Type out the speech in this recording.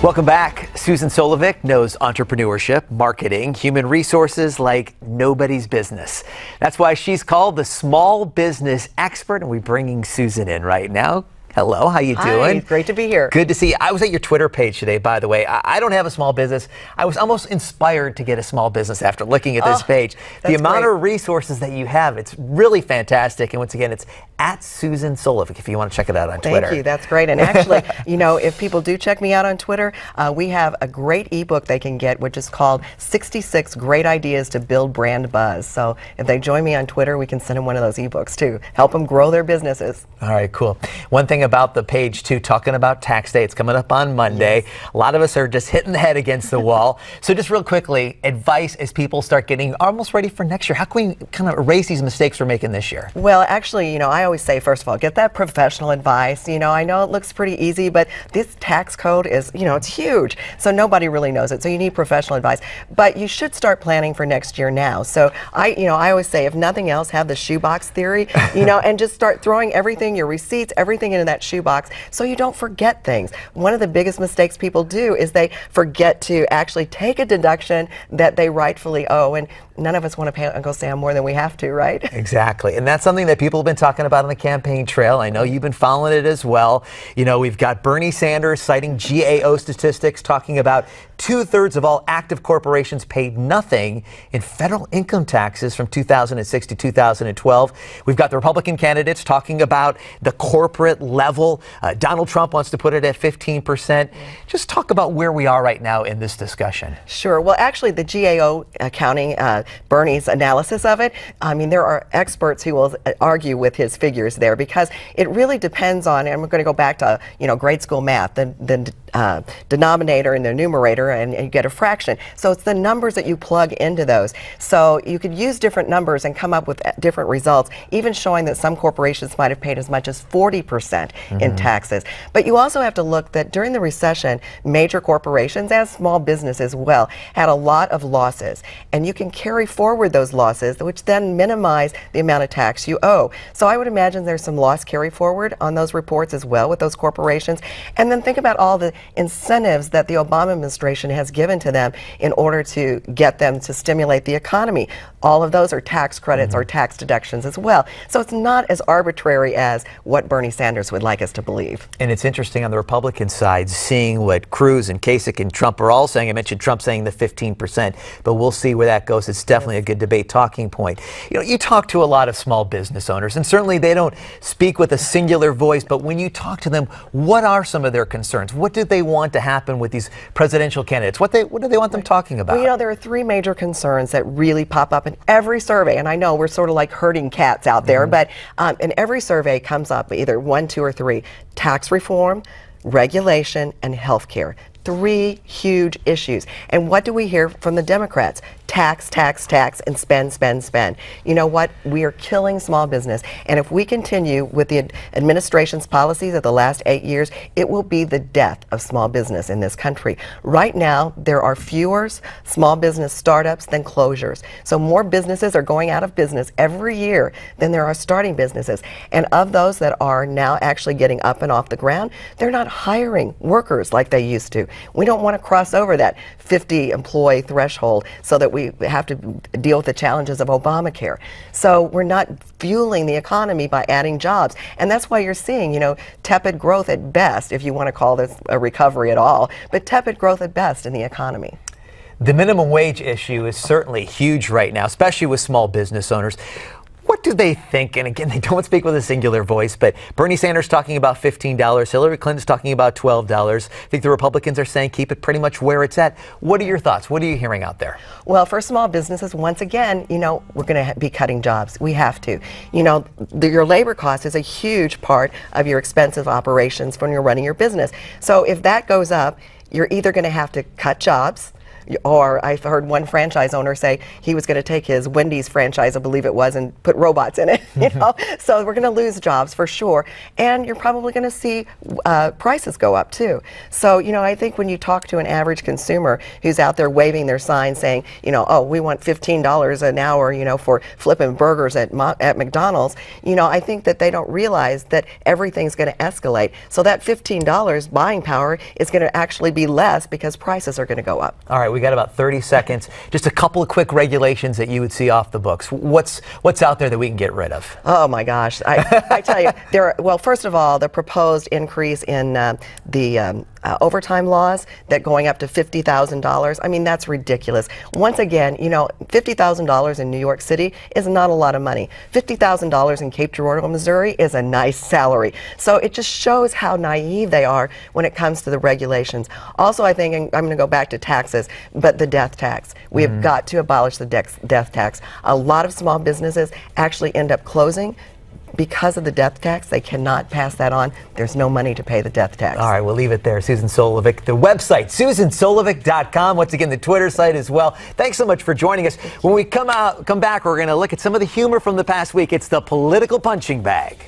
Welcome back. Susan Solovic knows entrepreneurship, marketing, human resources like nobody's business. That's why she's called the small business expert, and we're bringing Susan in right now. Hello, how you doing? Hi, great to be here. Good to see you. I was at your Twitter page today, by the way. I don't have a small business. I was almost inspired to get a small business after looking at this page. The amount of resources that you have, it's really fantastic. And once again, it's at Susan Solovic if you want to check it out on Twitter. Thank you. That's great. And actually, you know, if people do check me out on Twitter, we have a great ebook they can get, which is called 66 Great Ideas to Build Brand Buzz. So if they join me on Twitter, we can send them one of those ebooks too. Help them grow their businesses. All right, cool. One thing about the page too, talking about tax day, it's coming up on Monday. Yes. A lot of us are just hitting the head against the wall. So just real quickly, advice as people start getting almost ready for next year. How can we kind of erase these mistakes we're making this year? Well, actually, you know, I always say, first of all, get that professional advice. You know, I know it looks pretty easy, but this tax code is, you know, it's huge. So nobody really knows it. So you need professional advice. But you should start planning for next year now. So I always say, if nothing else, have the shoebox theory, you know, and just start throwing everything, your receipts, everything into that shoebox, so you don't forget things. One of the biggest mistakes people do is they forget to actually take a deduction that they rightfully owe, and none of us want to pay Uncle Sam more than we have to, right? Exactly, and that's something that people have been talking about on the campaign trail. I know you've been following it as well. You know, we've got Bernie Sanders citing GAO statistics, talking about 2/3 of all active corporations paid nothing in federal income taxes from 2006 to 2012. We've got the Republican candidates talking about the corporate level. Donald Trump wants to put it at 15%. Just talk about where we are right now in this discussion. Sure. Well, actually, the GAO accounting, Bernie's analysis of it, I mean, there are experts who will argue with his figures there, because it really depends on, and we're going to go back to, you know, grade school math, the denominator and the numerator, and you get a fraction. So it's the numbers that you plug into those. So you could use different numbers and come up with different results, even showing that some corporations might have paid as much as 40% in taxes. But you also have to look that during the recession, major corporations, as small business as well, had a lot of losses. And you can carry forward those losses, which then minimize the amount of tax you owe. So I would imagine there's some loss carry forward on those reports as well with those corporations. And then think about all the incentives that the Obama administration has given to them in order to get them to stimulate the economy. All of those are tax credits or tax deductions as well. So it's not as arbitrary as what Bernie Sanders would like us to believe. And it's interesting on the Republican side, seeing what Cruz and Kasich and Trump are all saying. I mentioned Trump saying the 15%, but we'll see where that goes. It's definitely a good debate talking point. You know, you talk to a lot of small business owners, and certainly they don't speak with a singular voice, but when you talk to them, what are some of their concerns? What do they want to happen with these presidential candidates? What do they want them talking about? Well, you know, there are three major concerns that really pop up in every survey, and I know we're sort of like herding cats out there, but in every survey comes up either 1, 2, or 3: tax reform, regulation, and health care. Three huge issues. And what do we hear from the Democrats? Tax, tax, tax, and spend, spend, spend. You know what? We are killing small business. And if we continue with the administration's policies of the last 8 years, it will be the death of small business in this country. Right now, there are fewer small business startups than closures. So more businesses are going out of business every year than there are starting businesses. And of those that are now actually getting up and off the ground, they're not hiring workers like they used to. We don't want to cross over that 50 employee threshold so that we have to deal with the challenges of Obamacare. So we're not fueling the economy by adding jobs. And that's why you're seeing, you know, tepid growth at best, if you want to call this a recovery at all, but tepid growth at best in the economy. The minimum wage issue is certainly huge right now, especially with small business owners. What do they think? And again, they don't speak with a singular voice, but Bernie Sanders talking about $15, Hillary Clinton's talking about $12. I think the Republicans are saying keep it pretty much where it's at. What are your thoughts? What are you hearing out there? Well, for small businesses, once again, you know, we're going to be cutting jobs. We have to. You know, your labor cost is a huge part of your expensive operations when you're running your business. So if that goes up, you're either going to have to cut jobs, Or I've heard one franchise owner say he was going to take his Wendy's franchise, I believe it was, and put robots in it. You know, so we're going to lose jobs for sure, and you're probably going to see prices go up too. So you know, I think when you talk to an average consumer who's out there waving their sign saying, you know, oh, we want $15 an hour, you know, for flipping burgers at McDonald's, you know, I think that they don't realize that everything's going to escalate. So that $15 buying power is going to actually be less because prices are going to go up. All right, we got about 30 seconds. Just a couple of quick regulations that you would see off the books. What's out there that we can get rid of? Oh my gosh, I tell you, well, first of all, the proposed increase in the overtime laws, that going up to $50,000. I mean, that's ridiculous. Once again, you know, $50,000 in New York City is not a lot of money. $50,000 in Cape Girardeau, Missouri is a nice salary. So it just shows how naive they are when it comes to the regulations. Also, I think, and I'm going to go back to taxes, but the death tax. We have got to abolish the death tax. A lot of small businesses actually end up closing because of the death tax. They cannot pass that on. There's no money to pay the death tax. All right, we'll leave it there. Susan Solovic, the website, susansolovic.com. Once again, the Twitter site as well. Thanks so much for joining us. When we come back, we're going to look at some of the humor from the past week. It's the political punching bag.